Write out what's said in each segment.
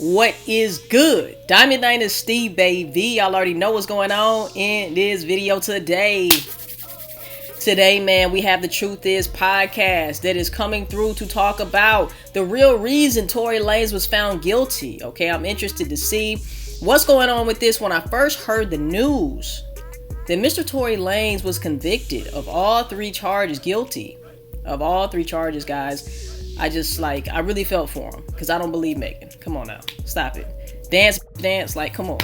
What is good? Diamond Dynasty, baby. Y'all already know what's going on in this video today. Today, man, we have the Truth Is podcast that is coming through to talk about the real reason Tory Lanez was found guilty. Okay, I'm interested to see what's going on with this. When I first heard the news that Mr. Tory Lanez was convicted of all three charges, guilty of all three charges, guys, I really felt for him because I don't believe Megan. Come on now, stop it. Dance, like, come on.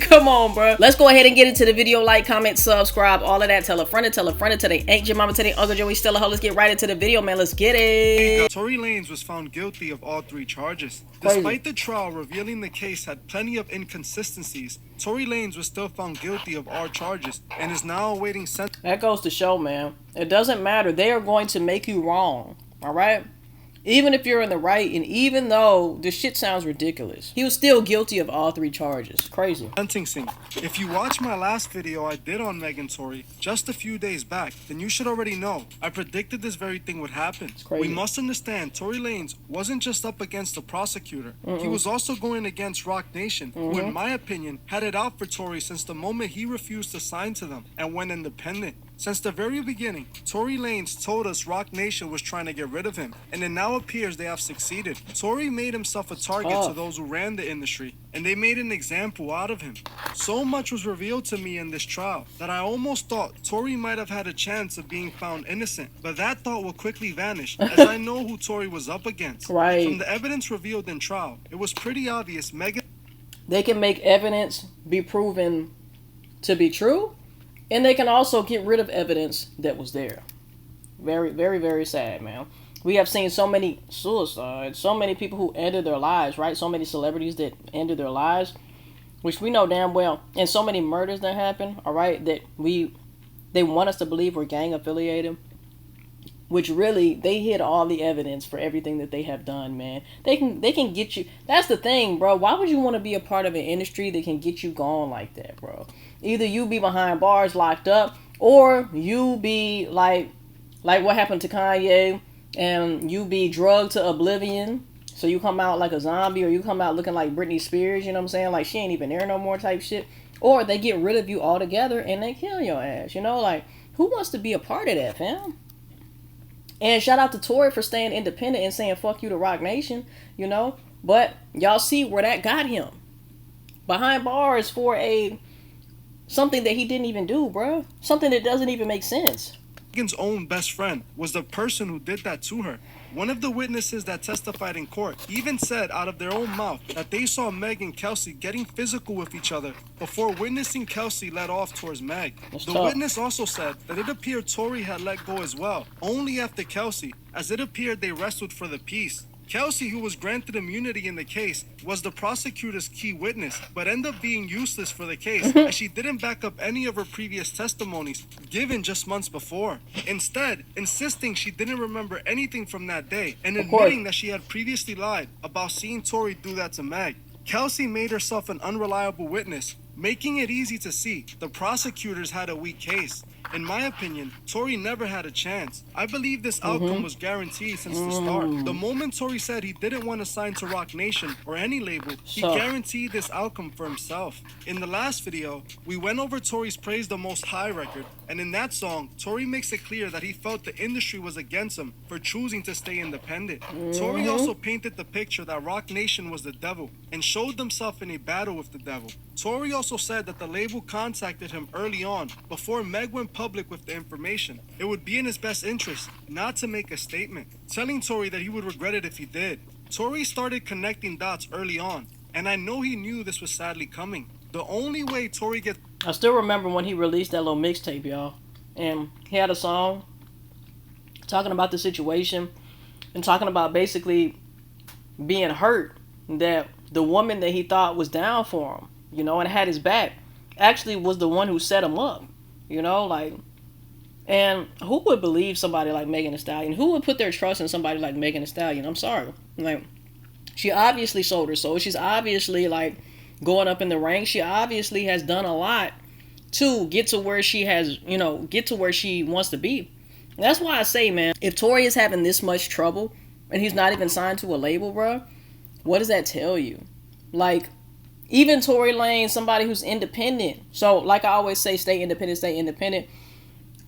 Come on, bro. Let's go ahead and get into the video. Like, comment, subscribe, all of that. Tell a friend, tell they ain't your mama, tell they Uncle Joey, Stella. Let's get right into the video, man. Let's get it. Tory Lanez was found guilty of all three charges. Crazy. Despite the trial revealing the case had plenty of inconsistencies, Tory Lanez was still found guilty of all charges and is now awaiting sentence. That goes to show, man. It doesn't matter. They are going to make you wrong, all right? Even if you're in the right, and even though this shit sounds ridiculous, he was still guilty of all three charges. Crazy. Sentencing. If you watch my last video I did on Megan Tory just a few days back, then you should already know I predicted this very thing would happen. We must understand Tory Lanez wasn't just up against the prosecutor. He was also going against Roc Nation, who in my opinion had it out for Tory since the moment he refused to sign to them and went independent. Since the very beginning, Tory Lanez told us Roc Nation was trying to get rid of him, and it now appears they have succeeded. Tory made himself a target to those who ran the industry, and they made an example out of him. So much was revealed to me in this trial that I almost thought Tory might have had a chance of being found innocent, but that thought will quickly vanish as I know who Tory was up against. Right. From the evidence revealed in trial, it was pretty obvious Megan... They can make evidence be proven to be true, and they can also get rid of evidence that was there. Very, very, very sad, man. We have seen so many suicides, so many people who ended their lives, right? So many celebrities that ended their lives, which we know damn well, and so many murders that happen, all right, that they want us to believe we're gang affiliated, which really, they hid all the evidence for everything that they have done, man. They can get you. That's the thing, bro. Why would you want to be a part of an industry that can get you gone like that, bro? Either you be behind bars locked up, or you be like what happened to Kanye, and you be drugged to oblivion, so you come out like a zombie, or you come out looking like Britney Spears, you know what I'm saying? Like, she ain't even there no more type shit. Or they get rid of you altogether, and they kill your ass, you know? Like, who wants to be a part of that, fam? And shout out to Tory for staying independent and saying fuck you to Roc Nation, you know? But y'all see where that got him. Behind bars for something that he didn't even do, bro. Something that doesn't even make sense. Megan's own best friend was the person who did that to her. One of the witnesses that testified in court even said out of their own mouth that they saw Meg and Kelsey getting physical with each other before witnessing Kelsey let off towards Meg. The witness also said that it appeared Tory had let go as well, only after Kelsey, as it appeared they wrestled for the peace. Kelsey, who was granted immunity in the case, was the prosecutor's key witness, but ended up being useless for the case as she didn't back up any of her previous testimonies given just months before. Instead, insisting she didn't remember anything from that day and admitting that she had previously lied about seeing Tory do that to Meg. Kelsey made herself an unreliable witness, making it easy to see the prosecutors had a weak case. In my opinion, Tory never had a chance. I believe this outcome was guaranteed since the start. The moment Tory said he didn't want to sign to Roc Nation or any label, he guaranteed this outcome for himself. In the last video, we went over Tory's Praise the Most High record, and in that song, Tory makes it clear that he felt the industry was against him for choosing to stay independent. Tory also painted the picture that Roc Nation was the devil and showed himself in a battle with the devil. Tory also said that the label contacted him early on, before Meg went public with the information. It would be in his best interest not to make a statement, telling Tory that he would regret it if he did. Tory started connecting dots early on, and I know he knew this was sadly coming. The only way Tory gets... I still remember when he released that little mixtape, y'all, and he had a song talking about the situation and talking about basically being hurt that the woman that he thought was down for him, you know, and had his back, actually was the one who set him up, you know, like, and who would believe somebody like Megan Thee Stallion? Who would put their trust in somebody like Megan Thee Stallion? I'm sorry. Like, she obviously sold her soul. She's obviously, like, going up in the ranks. She obviously has done a lot to get to where she has, you know, get to where she wants to be. And that's why I say, man, if Tory is having this much trouble and he's not even signed to a label, bro, what does that tell you? Like, even Tory Lanez, somebody who's independent. So, like I always say, stay independent, stay independent.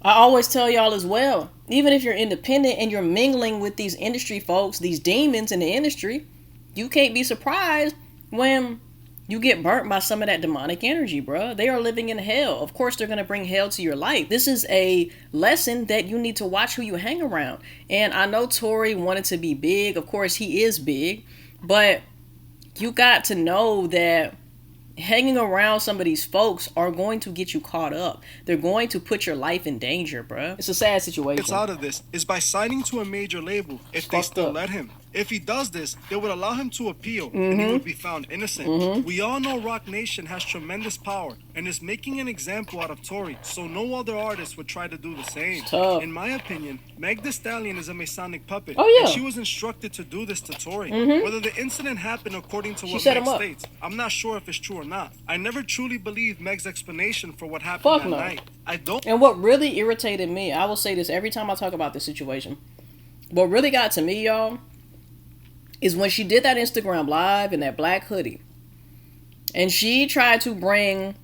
I always tell y'all as well, even if you're independent and you're mingling with these industry folks, these demons in the industry, you can't be surprised when you get burnt by some of that demonic energy, bruh. They are living in hell. Of course, they're going to bring hell to your life. This is a lesson that you need to watch who you hang around. And I know Tory wanted to be big. Of course, he is big. But you got to know that hanging around some of these folks are going to get you caught up. They're going to put your life in danger, bruh. It's a sad situation. Gets out of this is by signing to a major label if they still let him. If he does this, they would allow him to appeal and he would be found innocent. We all know Rock Nation has tremendous power and is making an example out of Tory, so no other artist would try to do the same. In my opinion, Meg Thee Stallion is a Masonic puppet. And she was instructed to do this to Tory. Whether the incident happened according to what Meg states, I'm not sure if it's true or not. I never truly believed Meg's explanation for what happened that night. I don't. And what really irritated me, I will say this every time I talk about this situation, what really got to me, y'all, is when she did that Instagram live in that black hoodie. And she tried to bring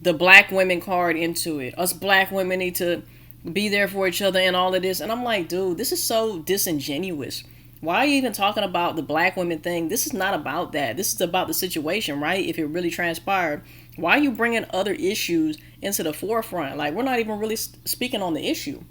the black women card into it. Us black women need to be there for each other and all of this. And I'm like, dude, this is so disingenuous. Why are you even talking about the black women thing? This is not about that. This is about the situation, right? If it really transpired. Why are you bringing other issues into the forefront? Like, we're not even really speaking on the issue.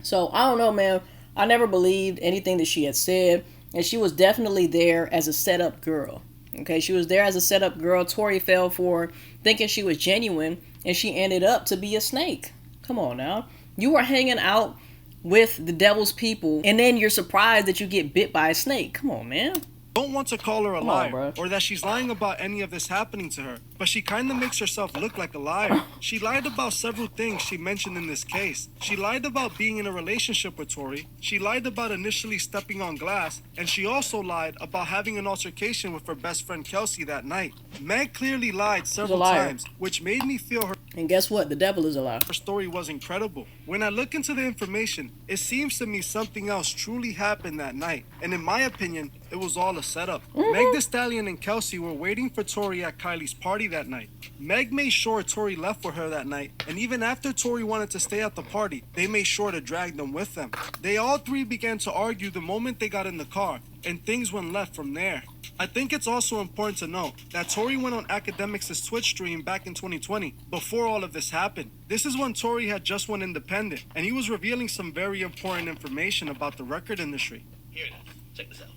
So, I don't know, man. I never believed anything that she had said. And she was definitely there as a setup girl. Okay, she was there as a setup girl. Tory fell for thinking she was genuine, and she ended up to be a snake. Come on now. You were hanging out with the devil's people, and then you're surprised that you get bit by a snake. Come on, man. Don't want to call her a liar or that she's lying about any of this happening to her, but she kind of makes herself look like a liar. She lied about several things she mentioned in this case. She lied about being in a relationship with Tory. She lied about initially stepping on glass, and she also lied about having an altercation with her best friend Kelsey that night. Meg clearly lied several times, which made me feel her. And guess what? The devil is a liar. Her story was incredible. When I look into the information, it seems to me something else truly happened that night. And in my opinion, it was all a setup. Meg Thee Stallion and Kelsey were waiting for Tory at Kylie's party that night. Meg made sure Tory left with her that night, and even after Tory wanted to stay at the party, they made sure to drag them with them. They all three began to argue the moment they got in the car, and things went left from there. I think it's also important to note that Tory went on Academics' Twitch stream back in 2020, before all of this happened. This is when Tory had just went independent, and he was revealing some very important information about the record industry. Here it is. Check this out.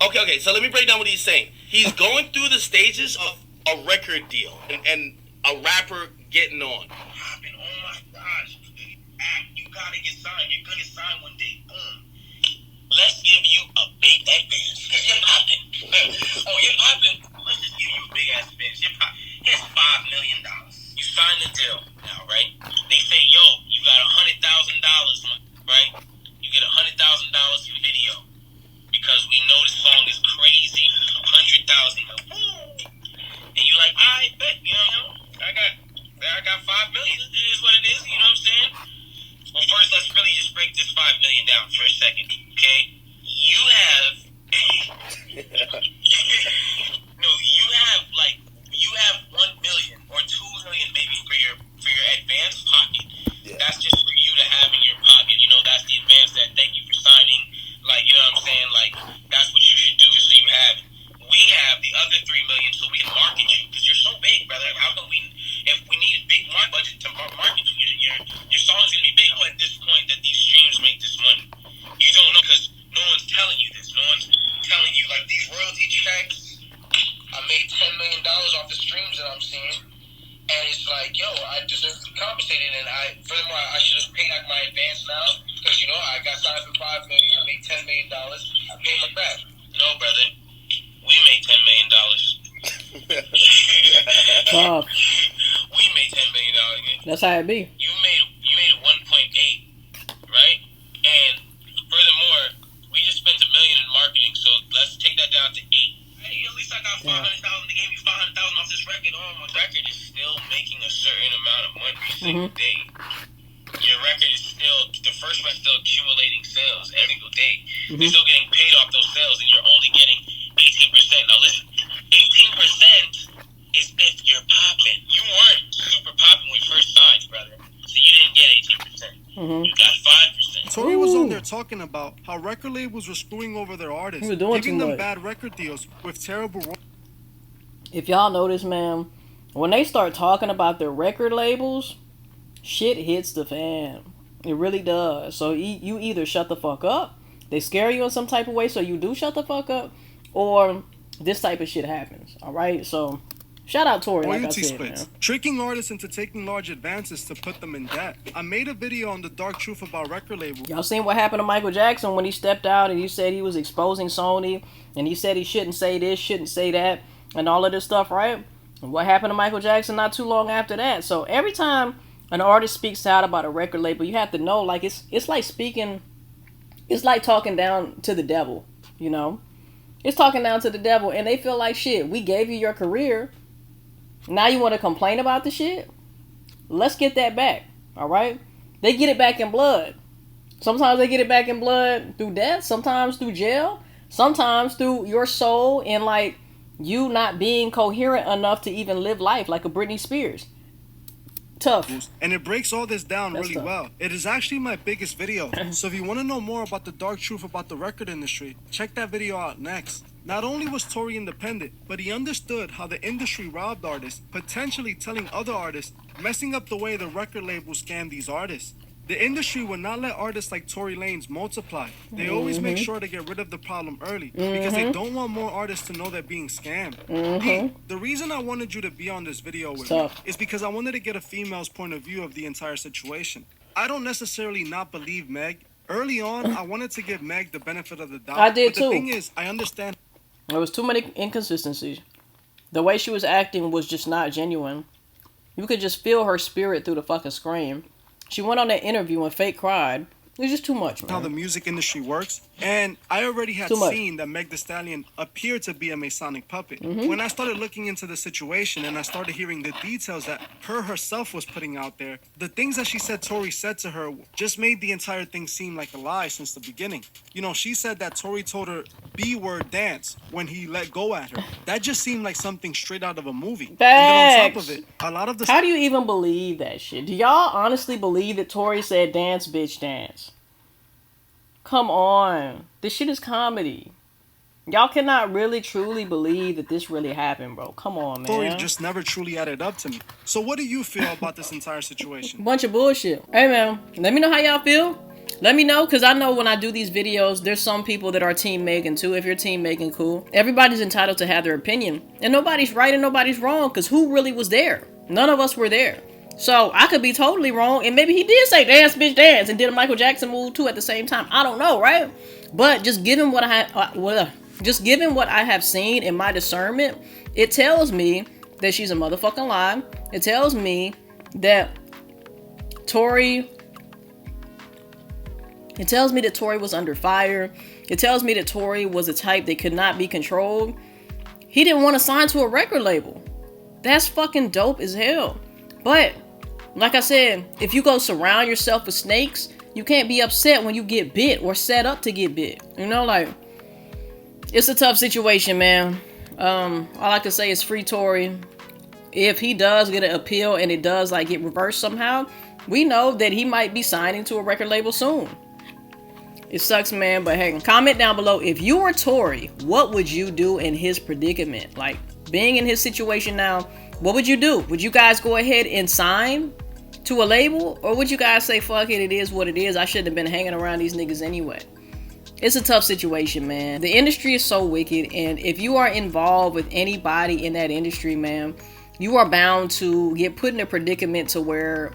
Okay, so let me break down what he's saying. He's going through the stages of a record deal and a rapper getting on. And oh my gosh, you gotta get signed. You're gonna get signed one day. Boom. Let's give you a big advance. Because you're popping. Oh, you're popping. Let's just give you a big ass advance. You're popping. Here's $5 million. You sign the deal now, right? They say, yo, you got $100,000, right? You get $100,000 for the video. Because we know the song is crazy, 100,000. And you like, I bet, you know, I got 5 million. It is what it is, you know what I'm saying? Well, first, let's really just break this 5 million down for a second, okay? You have, you have 1 million or 2 million maybe for your advance pocket. Yeah. That's just for you to have in your pocket. You know, that's the advance that thank you for signing. Like, you know what I'm saying? Like, that's what you should do so you have it. We have the other 3 million so we can market you because you're so big, brother. How can we, if we need a big budget to market you, your song's going to be big at this point that these streams make this money. You don't know because no one's telling you this. No one's telling you, like, these royalty checks. I made $10 million off the streams that I'm seeing. And it's like, yo, I deserve to be compensated. And furthermore, I should have paid out my advance now. Because, you know, I got signed for $5 million, made $10 million. I paid my back. No, brother. We made $10 million. Oh. We made $10 million. That's how it be. You made 1.8, right? And furthermore, we just spent $1 million in marketing. So let's take that down to 8. Hey, at least I got 500,000. They gave me 500,000 off this record. Oh, my record is still making a certain amount of money every single day. Your record is still, the first one's still accumulating sales every single day. You're still getting paid off those sales, and you're only getting 18%. Now listen, 18% talking about how record labels were screwing over their artists, He was doing giving too them much. bad record deals with terrible. If y'all notice, man, when they start talking about their record labels, shit hits the fan. It really does. So you either shut the fuck up, they scare you in some type of way, so you do shut the fuck up, or this type of shit happens. All right, so shout out Tory, like I Royalty said, splits, man. tricking artists into taking large advances to put them in debt. I made a video on the dark truth about record labels. Y'all seen what happened to Michael Jackson when he stepped out and he said he was exposing Sony, and he said he shouldn't say this, shouldn't say that, and all of this stuff, right? And what happened to Michael Jackson not too long after that? So every time an artist speaks out about a record label, you have to know, like, it's like speaking, it's like talking down to the devil, you know? It's talking down to the devil, and they feel like, shit, we gave you your career. Now you want to complain about the shit? Let's get that back, all right? They get it back in blood. Sometimes they get it back in blood through death, sometimes through jail, sometimes through your soul and, like, you not being coherent enough to even live life like a Britney Spears. Tough. And it breaks all this down That's really tough. well. It is actually my biggest video. So if you want to know more about the dark truth about the record industry, check that video out next. Not only was Tory independent, but he understood how the industry robbed artists, potentially telling other artists, messing up the way the record labels scam these artists. The industry will not let artists like Tory Lanez multiply. They always make sure to get rid of the problem early because they don't want more artists to know they're being scammed. The reason I wanted you to be on this video with me is because I wanted to get a female's point of view of the entire situation. I don't necessarily not believe Meg. Early on, I wanted to give Meg the benefit of the doubt. I did but the too. thing is, I understand. There was too many inconsistencies. The way she was acting was just not genuine. You could just feel her spirit through the fucking screen. She went on that interview and fake cried. It was just too much, man. How the music industry works, and I already had Too much. seen that Meg Thee Stallion appeared to be a Masonic puppet. When I started looking into the situation and I started hearing the details that her herself was putting out there, the things that she said Tory said to her just made the entire thing seem like a lie since the beginning. You know, she said that Tory told her B-word dance when he let go at her. That just seemed like something straight out of a movie. And then on top of it, a lot of the How do you even believe that shit? Do y'all honestly believe that Tory said dance, bitch, dance? Come on. This shit is comedy. Y'all cannot really truly believe that this really happened, bro. Come on, man. story just never truly added up to me. So what do you feel about this entire situation? Bunch of bullshit. Hey, man, let me know how y'all feel. Let me know, because I know when I do these videos, there's some people that are Team Megan too. If you're Team Megan, cool. Everybody's entitled to have their opinion. And nobody's right and nobody's wrong, because who really was there? None of us were there. So I could be totally wrong, and maybe he did say dance, bitch, dance, and did a Michael Jackson move too at the same time. I don't know, right? But just given what I have seen in my discernment, it tells me that she's a motherfucking lie. It tells me that Tory was under fire. It tells me that Tory was a type that could not be controlled. He didn't want to sign to a record label. That's fucking dope as hell. But like I said, if you go surround yourself with snakes, you can't be upset when you get bit or set up to get bit. You know, like, it's a tough situation, man. All I can say is free Tory. If he does get an appeal and it does like get reversed somehow, we know that he might be signing to a record label soon. It sucks, man, but hey, comment down below. If you were Tory, what would you do in his predicament? Like, being in his situation now, what would you do? Would you guys go ahead and sign to a label? Or would you guys say, fuck it, it is what it is. I shouldn't have been hanging around these niggas anyway. It's a tough situation, man. The industry is so wicked. And if you are involved with anybody in that industry, man, you are bound to get put in a predicament to where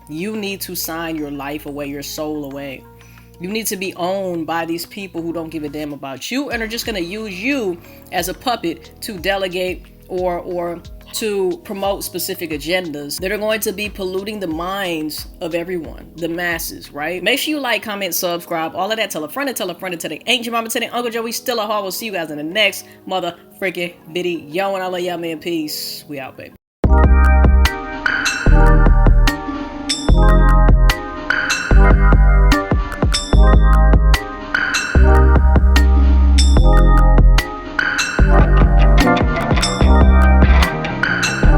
you need to sign your life away, your soul away. You need to be owned by these people who don't give a damn about you and are just going to use you as a puppet to delegate or to promote specific agendas that are going to be polluting the minds of everyone, the masses, right? Make sure you like, comment, subscribe, all of that. Tell a friend, tell the ain't your mama, tell the Uncle Joe. We still a haul. We'll see you guys in the next mother freaking video. And I love y'all, man. Peace. We out, baby.